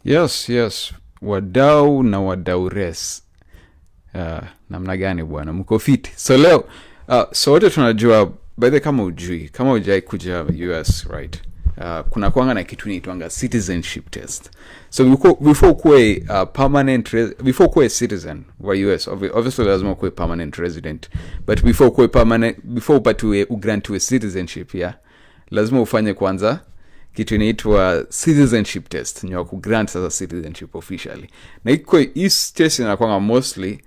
Yes. Wadau na wadau res. Namna gani bwana? Mko fiti. So leo, so wote tunajua, by the kama ujai kuja US, right? Kuna kuanga na kitu inaitwanga citizenship test. So before kuwe before kuwe citizen wa US, obviously lazima kuwe permanent resident. But before upatiwe ugrantiwe citizenship, yeah, lazima ufanye kwanza kitu inaitwa citizenship test, nyo kugrant sasa citizenship officially. Na hii test inakuwa mostly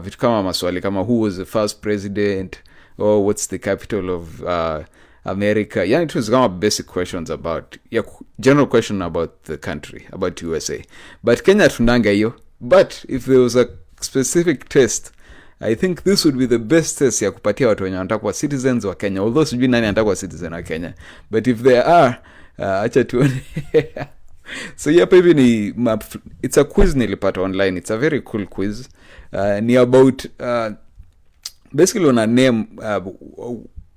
vitu kama maswali kama who was the first president, or what's the capital of America. Yani it was kama basic questions about, general question about the country, about USA. But Kenya tunanga hiyo. But if there was a specific test, I think this would be the best test ya kupatia watu wenye wanataka kuwa citizens wa Kenya. Although sijui nani anataka kuwa citizen wa Kenya. But if there are, acha tuone. So hapa hivi ni it's a quiz nilipata online. It's a very cool quiz. Ni about basically on a name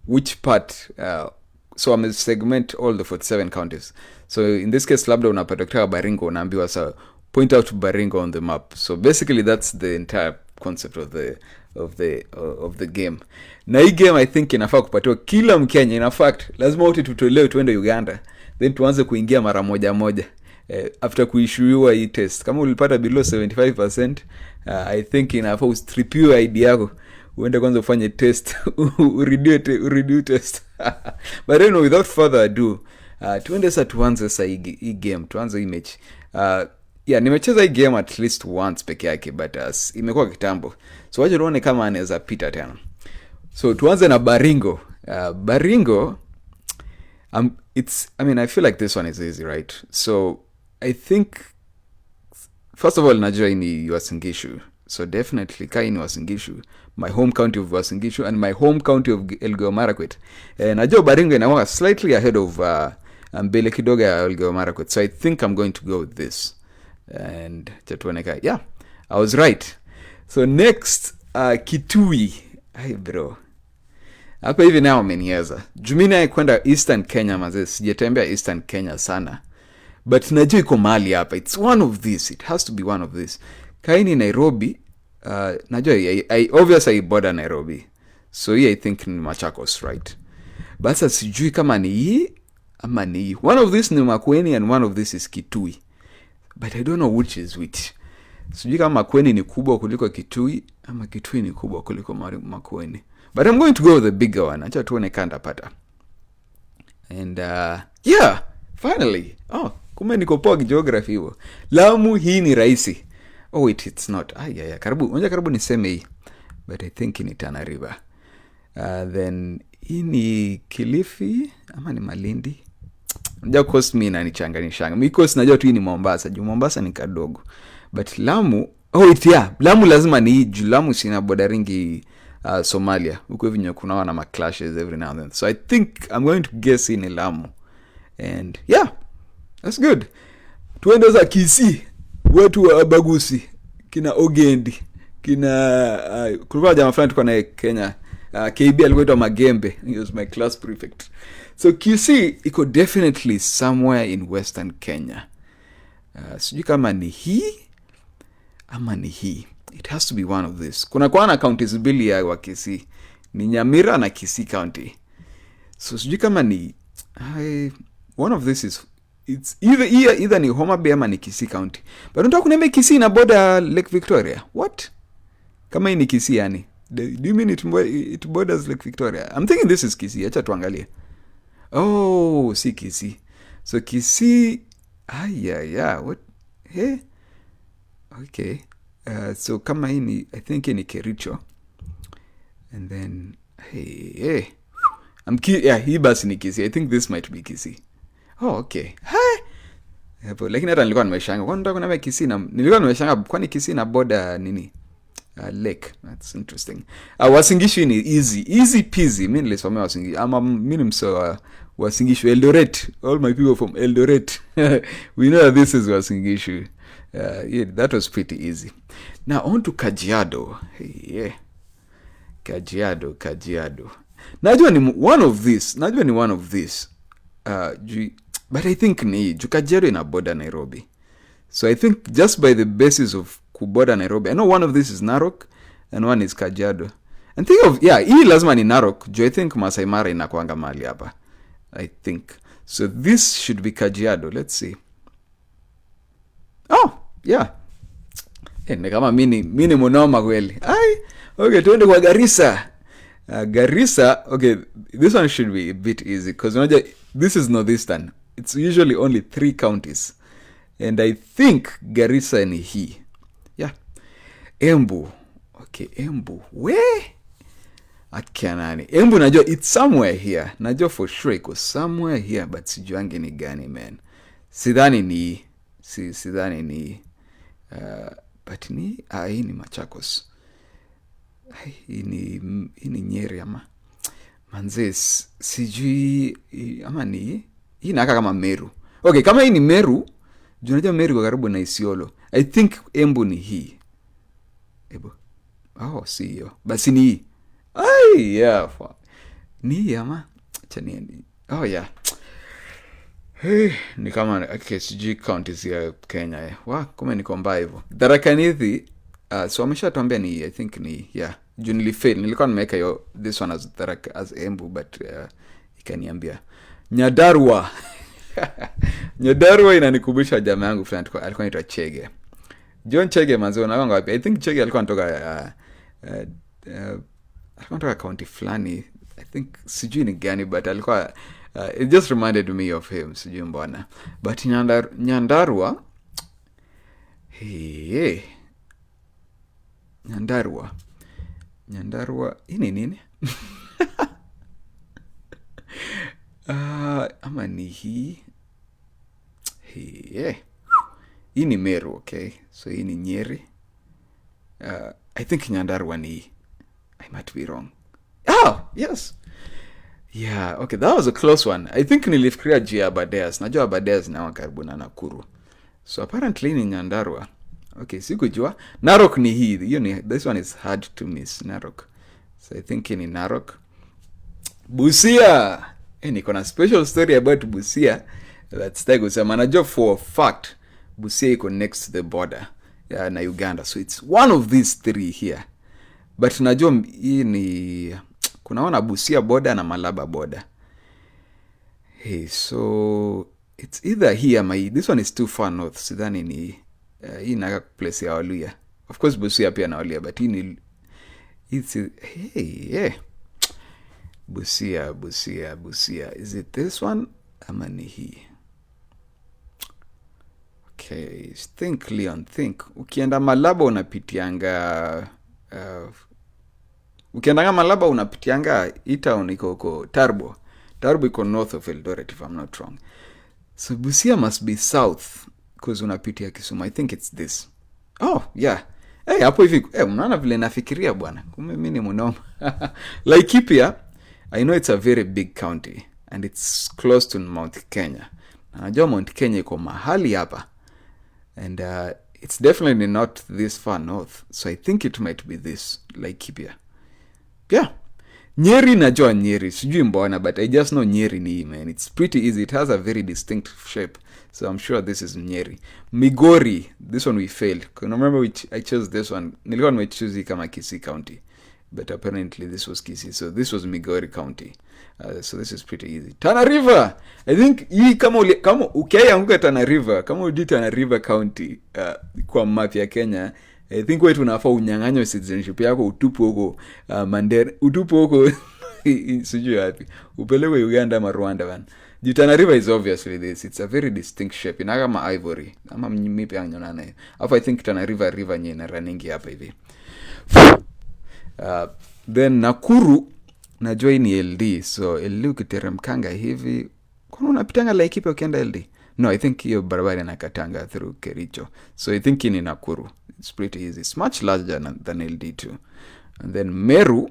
which part, so I'm segment all the 47 counties. So in this case labda unapata kutoka Baringo, unaambiwa sa point out Baringo on the map. So basically that's the entire concept of the game. Na hii game I think inafaa kupatiwa kila Mkenya. In fact lazima wote tutolewe tuende Uganda, then tuanze kuingia mara moja after kuishuiwa hii test. Kama ulipata below 75%, I think inafaa ustripiwe ID yako, uende kwanza ufanye test, uredo test. But anyway, without further ado, tuende sasa tuanze sasa hii game, tuanze hii mechi. Nimecheza hii game at least once peke yake, but imekuwa kitambo. So wacha tuone kama anaweza pita tena. So tuanze na Baringo. Baringo, I feel like this one is easy, right? So I think first of all najua ni Uasin Gishu. So definitely kai ni Uasin Gishu, my home county of Uasin Gishu and my home county of Elgeyo Marakwet. Najua Baringo inakuwa slightly ahead of mbele kidogo ya Elgeyo Marakwet. So I think I'm going to go with this. And chatuoneka, yeah, I was right. So next, Kitui. Hey bro, hapa hivi nao amenieza. Jumina kwenda Eastern Kenya mazee, sijatembea Eastern Kenya sana. But najua iko mahali hapa. It's one of this. It has to be one of this. Kaini Nairobi, najua obviously I border Nairobi. So here I think ni Machakos, right? But sasa sijui kama ni hii ama ni hii. One of this ni Makueni and one of this is Kitui. But I don't know which is which. Sijui kama Makueni ni kubwa kuliko Kitui ama Kitui ni kubwa kuliko Makueni. But I'm going to go with the bigger one. Acha tuone kanda pata. And yeah, finally. Kumbe niko poa geography hiyo. Lamu hii ni rahisi. Oh wait, it's not. Karibu niseme hii. But I think ni Tana River. Then hii ni Kilifi ama ni Malindi. Unajua coast mimi inanichanganyishanga. Mimi coast najua tu hii ni Mombasa. Juu Mombasa ni kadogo. But Lamu, Lamu lazima ni hii. Lamu sina bordering'i Somalia. Huko hivi kuna wana clashes every now and then. So I think I'm going to guess in Lamu. And yeah, that's good. Tuende za Kisii. Watu wa Abagusi, kina Ogendi, kina kulikuwa jamaa fulani tuko naye Kenya. KB alikuwa Magembe. He was my class prefect. So Kisii iko definitely somewhere in Western Kenya. Sijui kama ni hii ama ni hii. It has to be one of this. Kuna kwa na counties mbili ya wa Kisii. Ni Nyamira na Kisii County. So sijui kama ni one of this is, it's either ni Homa Bay ama ni Kisii County. But unataka kuniambia Kisii na border Lake Victoria? What? Kama hii ni Kisii yani. Do you mean it borders Lake Victoria? I'm thinking this is Kisii. Acha tuangalie. Oh, si Kisii. So Kisii, what? Hey. Okay. So kama hii ni, I think ni Kericho. And then hey. Hii basi ni Kisii. I think this might be Kisii. Oh, okay. Hapo lakini hata nilikuwa nimeshanga. Kwa nini nataka kunaambia Kisii na nilikuwa nimeshanga kwani Kisii na border nini? Lake. That's interesting. Uasin Gishu ni easy peasy. Mimi nilisomea Uasin Gishu. Ama mimi nimso Uasin Gishu Eldoret. All my people from Eldoret. We know that this is Uasin Gishu. Yeah, that was pretty easy. Now on to Kajiado. Yeah. Kajiado. Najua ni one of this. But I think ni Kajiado ina border Nairobi. So I think just by the basis of kuboda Nairobi, I know one of this is Narok and one is Kajiado. And think of, hii lazima ni Narok. I think Masai Mara inakuanga mahali hapa. I think. So this should be Kajiado. Let's see. Oh, yeah. Ni kama mini monoma kweli. Okay, tuende kwa Garissa. Garissa, okay, this one should be a bit easy because this is Northeastern. It's usually only 3 counties. And I think Garissa ni hii. Yeah. Embu. Okay, Embu. Where? Akanani. Embu najua it's somewhere here. Najua for sure iko somewhere here, but sijuangi ni gani, man. Sidhani ni but hii ni Machakos. Hii ni Nyeri ama manze, sijui ama ni hii naka kama Meru. Okay, kama hii ni Meru, unajua Meru kwa karibu na Isiolo. I think Embu ni hii. Si hiyo. Basi ni hii. Yeah. Ni hii ama chani. Yeah. Ni kama sijui counties ya Kenya. Kumbe niko mbaya hivyo. Tharaka Nithi, so ameshatuambia ni I think ni juu nilifail. Nilikuwa nimeweka this one as Embu, but ikaniambia Nyandarua. Nyandarua inanikumbusha jamaa yangu fulani alikuwa anaitwa Chege. John Chege manzi unaanga wapi? I think Chege alikuwa anatoka county fulani. I think sijui ni gani, but alikuwa it just reminded me of him, sijui mbona. But Nyandarua, Nyandarua ini nini? Ama ni hii. Hii ni Meru, okay? So hii ni Nyeri. I think Nyandarua ni hii. I might be wrong. Yes. Yeah, okay, that was a close one. I think nilifikiria juu ya Abadeas. Najua Abadeas na karibu na Nakuru. So apparently ni Nyandarua. Okay, sikujua. Narok ni hii. This one is hard to miss, Narok. So I think ni Narok. Busia. Niko na special story about Busia. That's the kusema. Najua for a fact Busia iko next to the border na Uganda. So it's one of these 3 here. But najua hii ni kunaona Busia border na Malaba border. So it's either here ama hii. This one is too far north. Sidhani ni hii naka place ya Waluya. Of course Busia pia na Waluya, but hii ni Busia. Is it this one ama ni hii? Okay, think Leon, think. Ukienda Malaba unapitianga Malaba unapitianga town iko Tarbo. Tarbo iko north of Eldoret if I'm not wrong. So Busia must be south because unapitia Kisumu. I think it's this. Yeah. Hapo hivi mnaona vile nafikiria bwana. Kumbe mimi ni mnoma. Laikipia, I know it's a very big county and it's close to Mount Kenya. Najua Mount Kenya iko mahali hapa. And it's definitely not this far north. So I think it might be this, Laikipia. Yeah. Nyeri najua Nyeri. Sijui mbona, but I just know Nyeri ni man. It's pretty easy. It has a very distinct shape. So I'm sure this is Nyeri. Migori. This one we failed. I remember I chose this one. Nilikuwa nimechoose kama Kisii County. But apparently this was Kisii. So this was Migori County. So this is pretty easy. Tana River. I think hii kama ukianguka Tana River, kama udi Tana River County kwa map ya Kenya, I think wewe tunafaa unyang'anywe citizenship yako utupu huko Mandera, utupu huko sijui wapi. Upelekwe Uganda ama Rwanda bana. Tana River is obviously this. It's a very distinct shape. Ina kama ivory. Ama mimi anyona nayo. I think Tana River nyena running hapa hivi. Then Nakuru najua hii ni LD. So LD ukiteremkanga hivi, kuna unapitanga Laikipia ukienda LD? No, I think hiyo barabara inakatanga through Kericho. So I think ni Nakuru. It's pretty easy. It's much larger than LD too. And then Meru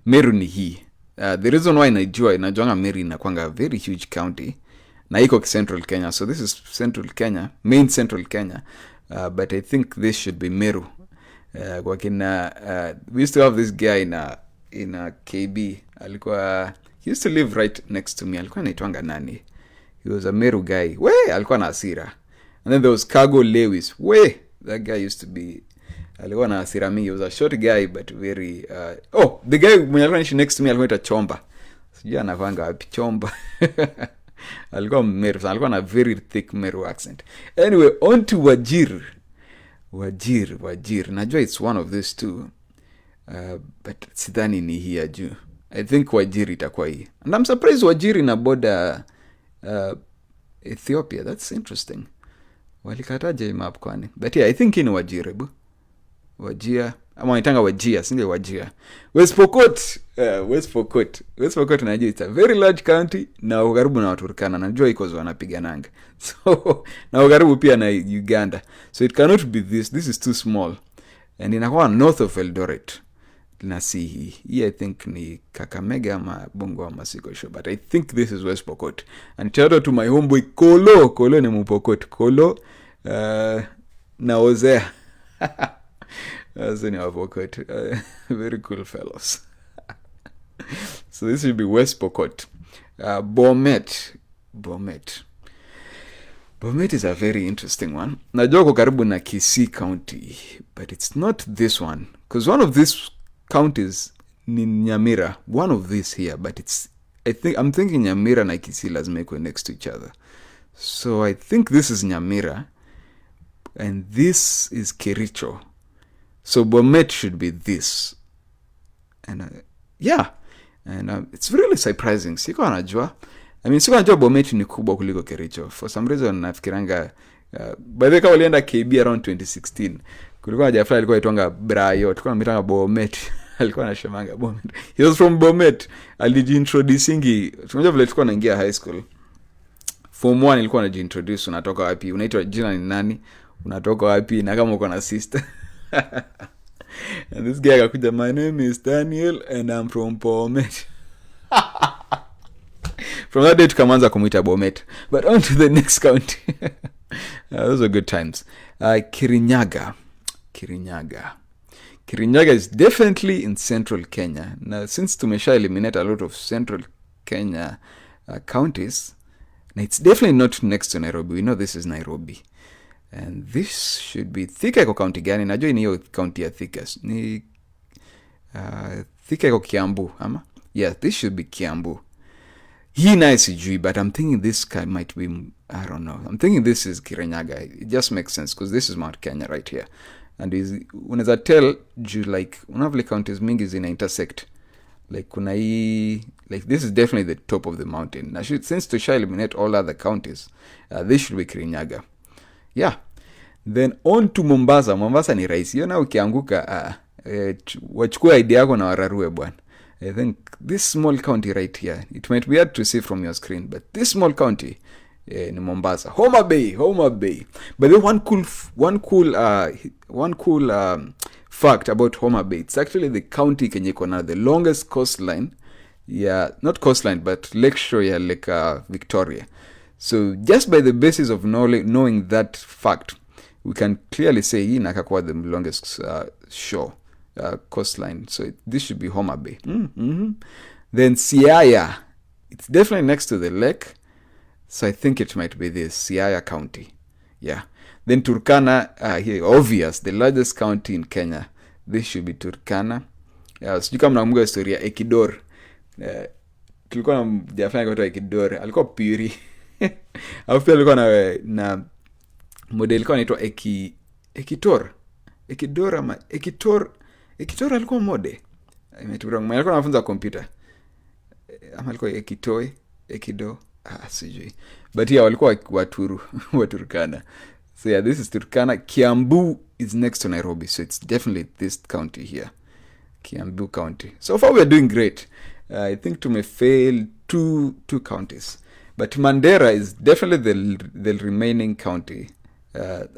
ni hii. The reason why najuanga Meru inakuanga a very huge county. Na iko Central Kenya. So this is Central Kenya, main Central Kenya. But I think this should be Meru. Kwa kina, we used to have this guy in a KB. He used to live right next to me. Alikuwa anaitwanga nani? He was a Meru guy. Alikuwa na hasira. And then there was Cargo Lewis. That guy used to be alikuwa na hasira mingi. He was a short guy but very the guy mwenye alikuwa next to me alikuwa Chomba. Sijui anavanga wapi Chomba. Alikuwa Meru, alikuwa na very thick Meru accent. Anyway, on to Wajir. Najua it's one of these two. But sidhani ni hii juu. I think Wajir itakuwa hii. And I'm surprised Wajir ina border Ethiopia. That's interesting. Walikataje map kwani? But yeah, I think in Wajir, Wajia. Ama wanitanga Wajia, singe Wajia. West Pokot najua it's a very large county na ukaribu na Waturkana. Najua iko wanapigananga. So na ukaribu pia na Uganda. So it cannot be this. This is too small. And inakuwa north of Eldoret. Hii I think ni Kakamega ama Bongo ama siko sure, but I think this is West Pokot. And shout out to my homeboy Kolo ni Mupokot. Kolo na Ozea. Ni Wapokot. Very cool fellows. So this will be West Pokot. Bomet is a very interesting one. Najua ko karibu na Kisii County, but it's not this one. Because one of these counties ni Nyamira. One of these here, but I'm thinking Nyamira na Kisii lazima iko next to each other. So I think this is Nyamira, and this is Kericho. So Bomet should be this. And it's really surprising. Siko anajua. Siko anajua Bomet ni kubwa kuliko Kericho. For some reason nafikiranga by the way walienda KB around 2016. Kulikuwa Jafla alikuwa itwanga Brayo, tulikuwa tunamitanga Bomet. Alikuwa anashemanga Bomet. He was from Bomet. Alijiintroducingi. Tunajua vile tulikuwa naingia high school. Form 1 ilikuwa anajiintroduce, unatoka wapi? Unaitwa jina ni nani? Unatoka wapi? Na kama uko na sister. And this guy akakuja, my name is Daniel and I'm from Bomet. From that day tukaanza kumuita Bomet. But on to the next county. Those were good times. Kirinyaga is definitely in central Kenya. Now, since tumesha eliminate a lot of central Kenya counties, it's definitely not next to Nairobi. We know this is Nairobi. And this should be Thika iko county gani? Najua ni hiyo county ya Thika. Ni Thika iko Kiambu, ama? Yeah, this should be Kiambu. Hii nae sijui, but I'm thinking this guy might be, I don't know. I'm thinking this is Kirinyaga. It just makes sense because this is Mount Kenya right here. And unaweza tell like unavile counties mingi zina intersect. Like kuna hii, like this is definitely the top of the mountain. Now since to eliminate all other counties, this should be Kirinyaga. Yeah. Then on to Mombasa. Mombasa ni rahisi. Yona ukianguka wachukua idea yako na wararue bwana. I think this small county right here, it might be hard to see from your screen, but this small county in Mombasa, Homa Bay. But then one cool fact about Homa Bay, it's actually the county kenye kona the longest coastline. Yeah, not coastline, but lakeshore ya Lake Victoria. So just by the basis of knowing that fact, we can clearly say hii nakakuwa the longest shore. Coastline. So this should be Homa Bay. Then Siaya. It's definitely next to the lake. So I think it might be this. Siaya County. Yeah. Then Turkana. Here, obvious. The largest county in Kenya. This should be Turkana. Sijui kama mnakumbuka historia Ekidor. Tulikuwa na mjafanya kwa Ekidor. Alikuwa piri. Alafu pia alikuwa na model ilikuwa inaitwa Ekitor. Ekidor ama Ekitor alikuwa mode. Alikuwa anafunza computer. Ama alikuwa Ekido. Sijui. But yeah, walikuwa Waturkana. So yeah, this is Turkana. Kiambu is next to Nairobi. So it's definitely this county here. Kiambu County. So far we are doing great. I think to may fail two counties. But Mandera is definitely the remaining county.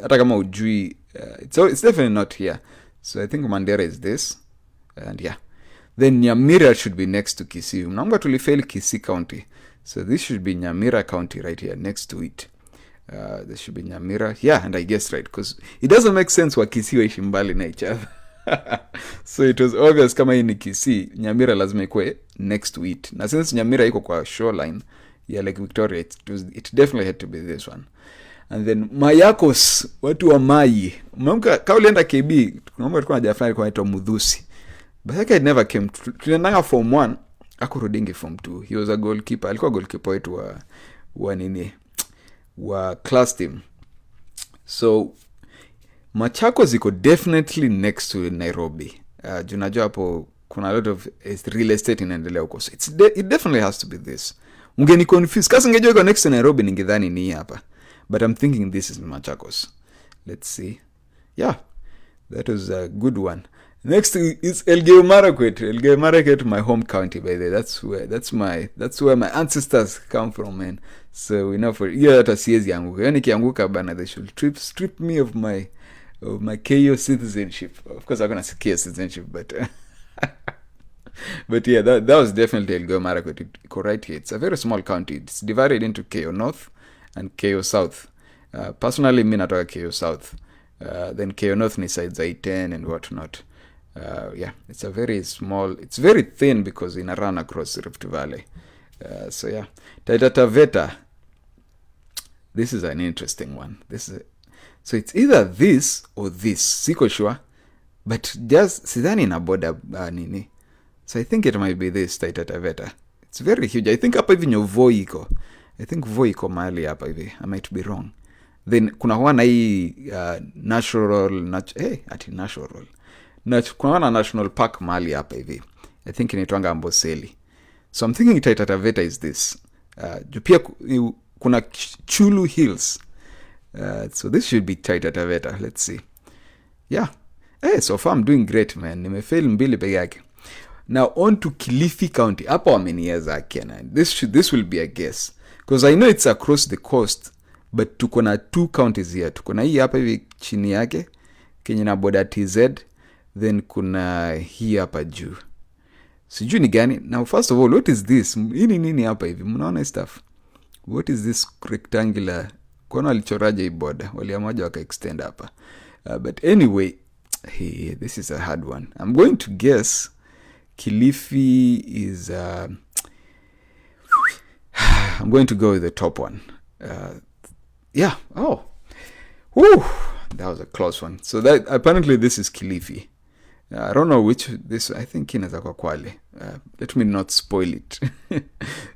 Hata kama ujui, it's definitely not here. So I think Mandera is this. And yeah. Then Nyamira should be next to Kisii. Mnaomba tulifail Kisii County. So this should be Nyamira County right here next to it. This should be Nyamira. Yeah, and I guess right. Because it doesn't make sense wa Kisii waishi mbali na each other. So it was obvious kama hii ni Kisii, Nyamira lazima ikuwe next to it. Na since Nyamira iko kwa shoreline, yeah, like Victoria, it definitely had to be this one. And then Mayakos, watu wa Mai. Mnamka kaulienda KB, tunaomba tulikuwa na jafani kwa anaitwa Mudhusi. But that guy never came. Tuliendanga form 1, akurudingi form 2. He was a goalkeeper. Alikuwa goalkeeper wetu wa class team. So Machakos iko definitely next to Nairobi. Junajua hapo kuna a lot of real estate inaendelea huko. So it definitely has to be this. Ungeni confuse. Kasi ngejua iko next to Nairobi ningedhani ni hapa. But I'm thinking this is Machakos. Let's see. Yeah, that was a good one. Next is Elgeyo Marakwet. Elgeyo Marakwet, my home county, by the way. That's where my ancestors come from, man. So we know for hata siezi anguka. Yani kianguka bana, they should strip me of my KO citizenship. Of course, I'm gonna say KO citizenship, but but yeah, that was definitely Elgeyo Marakwet. Right here, it's a very small county. It's divided into KO North and KO South. Personally, me natoka KO South. Then KO North ni sides I-10 and whatnot. Yeah, it's a very small, it's very thin because it run across Rift Valley. So yeah, Taita Taveta. This is an interesting one. So it's either this or this. Siko sure, but just sidhani na border nini. So I think it might be this Taita Taveta. It's very huge. I think hapa hivi nyo Voi iko. I think Voi iko mahali hapa hivi. I might be wrong. Then kuna huwa na hii natural. Kuna na national park mahali hapa hivi. I think inaitwanga Amboseli. So I'm thinking Taita Taveta is this. Pia kuna Chulu Hills. So this should be Taita Taveta. Let's see. Yeah. So far I'm doing great, man. Nimefail mbili peke yake. Now on to Kilifi County. Hapo wamenieza akiana. This will be a guess. Because I know it's across the coast. But tuko na 2 counties here. Tuko na hii hapa hivi chini yake. Kenye na border TZ. Then kuna hii hapa juu. Sijui ni gani. Now first of all, what is this? Hii ni nini hapa hivi? Mnaona stuff? What is this rectangular? Kuna walichoraje hii border? Waliamaja waka extend hapa. But anyway, hey, this is a hard one. I'm going to guess Kilifi is... I'm going to go with the top one. Yeah. Oh. Whew. That was a close one. So that apparently this is Kilifi. I don't know which this. I think inaweza kwa Kwale. Let me not spoil it.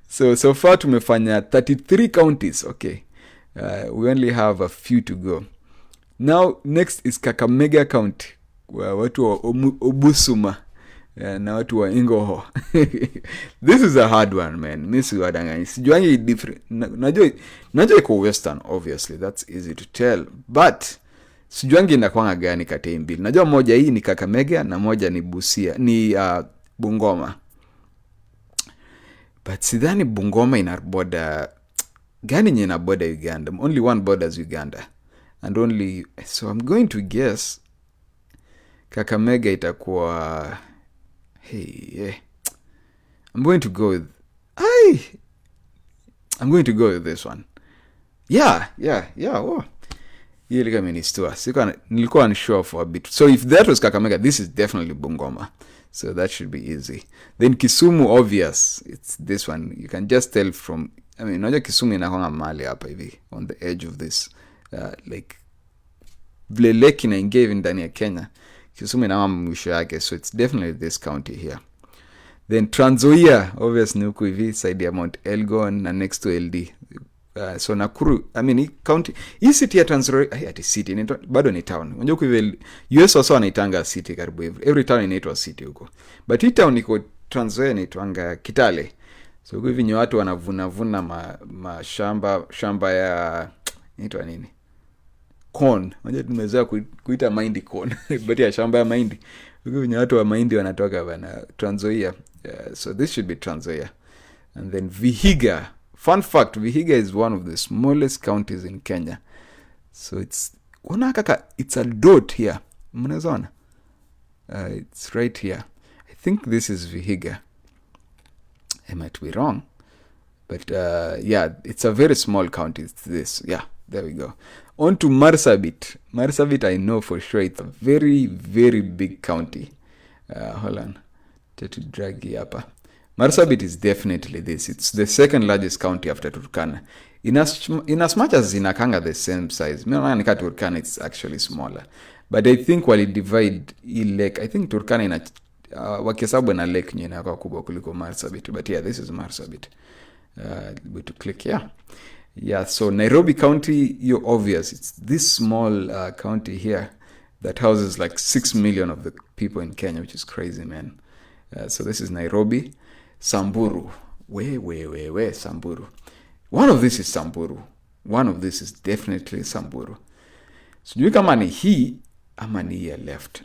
So far tumefanya 33 counties. Okay. We only have a few to go. Now next is Kakamega County. Watu wa Obusuma. Na watu wa Ingoho. This is a hard one, man. Misi wadangani. Sijuangi different. Najua iko Western, obviously. That's easy to tell. But sijuangi inakuanga gani kati mbili. Najua moja hii ni Kakamega na moja ni Busia. Ni Bungoma. But sidhani Bungoma ina border. Gani nye ina border Uganda? Only one borders Uganda. And only... So I'm going to guess Kakamega itakuwa... Hey. I'm going to go with... I'm going to go with this one. Yeah. Oh. Hii lika ministua. Nilikuwa unsure for a bit. So if that was Kakamega, this is definitely Bungoma. So that should be easy. Then Kisumu, obvious. It's this one. You can just tell from... I mean, unajua Kisumu inakuanga mahali hapa hivi. On the edge of this. Like... Vile lake inaingia hivi ndani ya Kenya. Kisumu inakuwa mwisho yake. So it's definitely this county here. Then Trans Nzoia, obvious ni huku hivi. Side ya Mount Elgon na next to LD. So Nakuru, I mean, county, hii city ya Trans Nzoia, ati city, bado ni town. Unajua huku hivi, US also wanaitanga city karibu hivi. Every town inaitwa city huko. But hii town iko Trans Nzoia inaitwanga Kitale. So huku hivi ni watu wanavuna shamba ya, inaitwa nini? Corn. Unajua tumezoea kuita mahindi corn. But ya shamba ya mahindi. Huku hivi ni watu wa mahindi wanatoka bana Trans Nzoia. So this should be Trans Nzoia. And then Vihiga. Fun fact, Vihiga is one of the smallest counties in Kenya. So it's a dot here. Mnazoona? It's right here. I think this is Vihiga. I might be wrong. But yeah, it's a very small county. It's this. Yeah, there we go. On to Marsabit. Marsabit, I know for sure it's a very, very big county. Hold on. To drag hapa. Marsabit is definitely this. It's the second largest county after Turkana. In as much as inakanga the same size, nika Turkana it's actually smaller. But I think while it divide lake, I think Turkana ina wakihesabu na lake nye inakuwa kubwa kuliko Marsabit. But yeah, this is Marsabit. Going to click, yeah. Yeah, so Nairobi County, you're obvious. It's this small county here that houses like 6 million of the people in Kenya, which is crazy, man. So this is Nairobi. Samburu. Where, Samburu. One of this is Samburu. One of this is definitely Samburu. So you kama ni hii ama ni here left.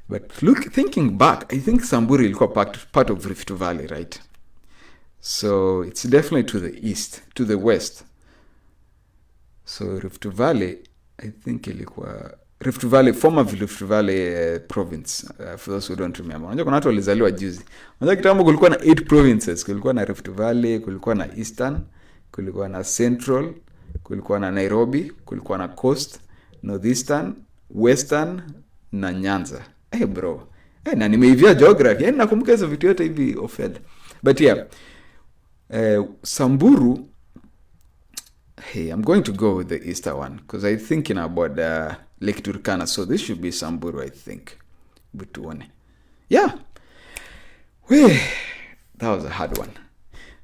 But thinking back, I think Samburu ilikuwa part of Rift Valley, right? So it's definitely to the east, to the west. So Rift Valley, I think ilikuwa Rift Valley, former Rift Valley province, for those who don't remember. Unajua kuna watu walizaliwa juzi. Unajua kitambo kulikuwa na 8 provinces. Kulikuwa na Rift Valley, kulikuwa na Eastern, kulikuwa na Central, kulikuwa na Nairobi, kulikuwa na Coast, Northeastern, Western, na Nyanza. Bro. Na nimeivia geography. Nakumbuka hizo vitu yote hivi ofed. But yeah, Samburu, hey, I'm going to go with the eastern one because I thinking about Lake Turkana, so this should be Samburu, I think. But yeah, that was a hard one.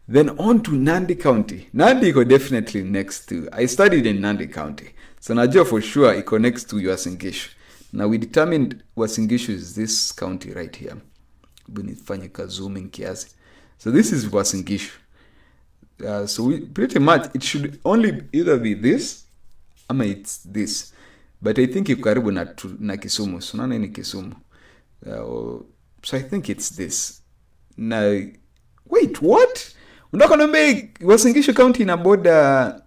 Then on to Nandi County. Nandi iko definitely next to. I studied in Nandi County, so najua for sure iko next to Uasin Gishu. Now we determined Uasin Gishu is this county right here. Bunifanye ka zooming kiasi. So this is Uasin Gishu. So we pretty much it should only either be this ama it's this. But I think iko karibu na Kisumu. So nani ni Kisumu. So I think it's this. Now, wait, what? Unataka niambie Uasin Gishu county ina border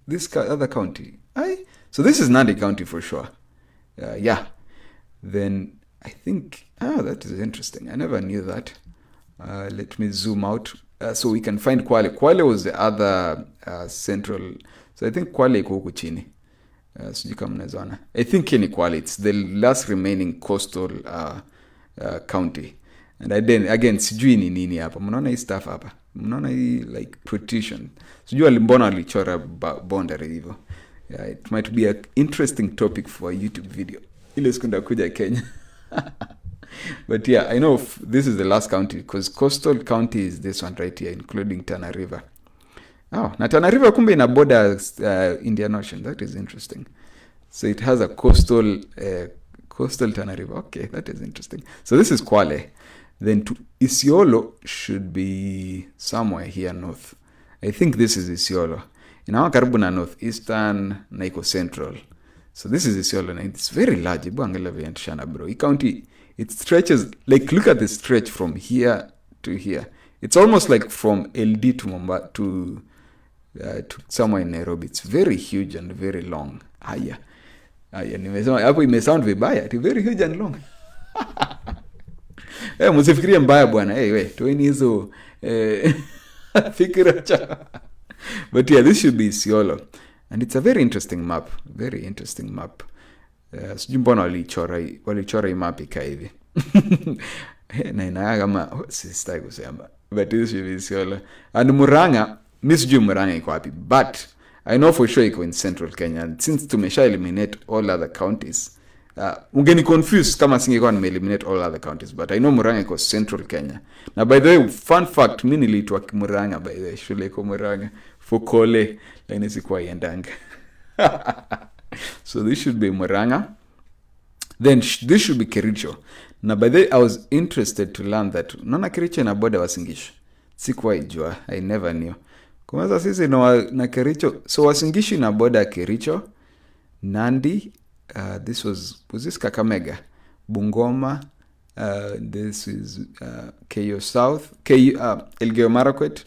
this other county. So this is Nandi County for sure. Yeah. Then I think that is interesting. I never knew that. Let me zoom out. So we can find Kwale. Kwale was the other central. So I think Kwale iko huku chini. Sijui kama mnazoona. I think ni Kwale. It's the last remaining coastal county. And then again, sijui ni nini hapa. Mnaona hii stuff hapa. Mnaona hii like partition. Sijui mbona alichora boundary hivyo. Yeah, it might be an interesting topic for a YouTube video. Ile sikunda kuja Kenya. But yeah, I know this is the last county because coastal county is this one right here, including Tana River. Oh, na Tana River kumbe ina border Indian Ocean. That is interesting. So it has a coastal Tana River. Okay, that is interesting. So this is Kwale. Then to Isiolo should be somewhere here north. I think this is Isiolo. Inawa karibu na northeastern na iko central. So this is Isiolo and it's very large. Buangela viantishana bro. Hii county, it stretches, like look at the stretch from here to here. It's almost like from LD to Mombasa to somewhere in Nairobi. It's very huge and very long. Haya nimesema hapo imesound vibaya. It's very huge and long. Msifikirie mbaya bwana. We, toeni hizo fikira cha. But yeah, this should be Isiolo. And it's a very interesting map. Very interesting map. Sijui mbona walichora hii map ika hivi. Na inaga kama sistai kusema. But this should be Isiolo. And Murang'a, mi sijui Murang'a iko wapi. But I know for sure iko in central Kenya. And since tumesha eliminate all other counties, ungeni confused kama singekuwa nime-eliminate all other counties. But I know Murang'a iko central Kenya. Now by the way, fun fact, mimi niliitwa Murang'a by the way. Shule iko Murang'a. Fokole. Lakini sikuwa iendanga. So this should be Murang'a. Then this should be Kericho. Now by the way, I was interested to learn that unaona Kericho ina border Uasin Gishu. Sikuwa ijua. I never knew. Kwanza sisi na Kericho. So Uasin Gishu ina border Kericho, Nandi, this was this Kakamega, Bungoma, this is Keyo South, Elgeyo Marakwet,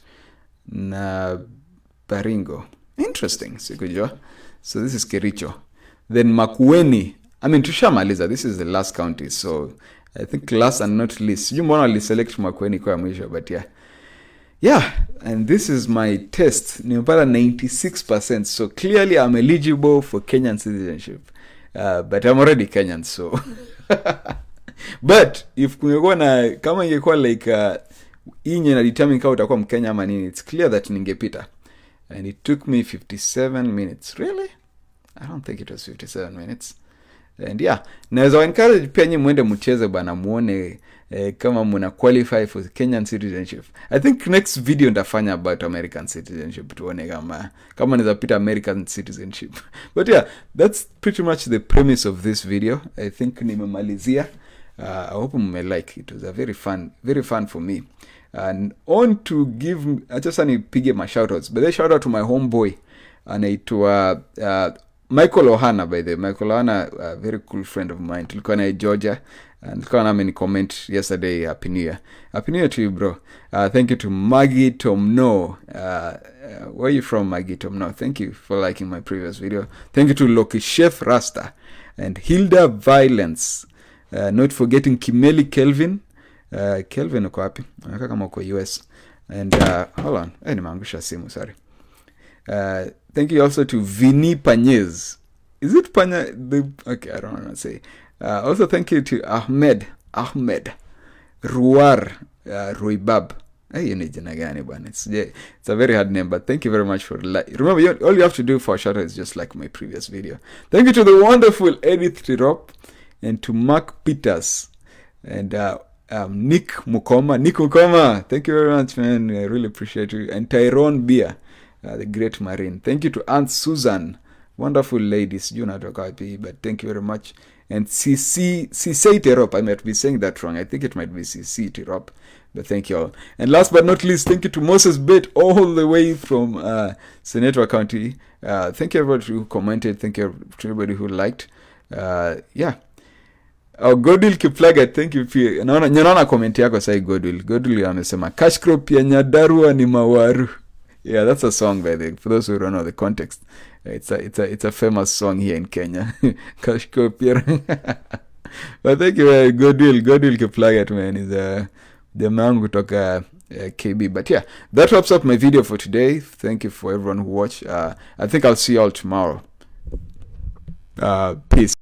na Baringo. Interesting, sikujua. So this is Kericho. Then Makueni. I mean, tushamaliza. This is the last county. So I think last and not least. You want to select Makueni kwa mwisho, but yeah. Yeah, and this is my test. Nimepata 96%. So clearly I'm eligible for Kenyan citizenship. But I'm already Kenyan, so But if kungekuwa na kama ingekuwa like inye na determine kama utakuwa Mkenya ama nini, it's clear that ningepita. And it took me 57 minutes. Really? I don't think it was 57 minutes. And yeah, naweza encourage pia nyinyi muende mcheze bana, muone kama muna qualify for Kenyan citizenship. I think next video nitafanya about American citizenship, tuone kama naweza pita American citizenship. But yeah, that's pretty much the premise of this video. I think nimemalizia. I hope you like it. It was a very fun for me. And on to give, I just want to pige my shoutouts. But they shout out to my homeboy anaitwa Michael Ohana. By the way, Michael Ohana, a very cool friend of mine. Tulikuwa na Georgia, and tulikuwa na many comment yesterday. Happy New Year. Happy New Year to you, bro. Thank you to Maggie Tomno. Where are you from, Maggie Tomno? Thank you for liking my previous video. Thank you to Loki Chef Rasta and Hilda Violence. Not forgetting Kimeli Kelvin. Kelvin uko wapi? Anakaa kama uko US. And hold on. Nimeangusha simu, sorry. Thank you also to Vini Panyez. Is it Panya? Okay, I don't know what to say. Also thank you to Ahmed Ruar Ruibab. It's a very hard name, but thank you very much for remember, all you have to do for a shout out is just like my previous video. Thank you to the wonderful Edith Tirop and to Mark Peters and Nick Mukoma. Thank you very much, man. I really appreciate you. And Tyrone Beer, the great Marine. Thank you to Aunt Susan, wonderful ladies. You know, but thank you very much. And CC Tirop, I might be saying that wrong. I think it might be CC Tirop, but thank you all. And last but not least, thank you to Moses Bate, all the way from Senator County. Thank you everybody who commented. Thank you to everybody who liked. Yeah. Godwill Kiplaga, thank you pia. Naona comment yako sai Godwill amesema cash crop ya Nyadarua ni mawaru. Yeah, that's a song by the way. For those who don't know the context, it's a famous song here in Kenya. Cash crop ya. But thank you, Godwill Kiplaga, man, is the man who took KB. But yeah, that wraps up my video for today. Thank you for everyone who watched. I think I'll see you all tomorrow. Peace.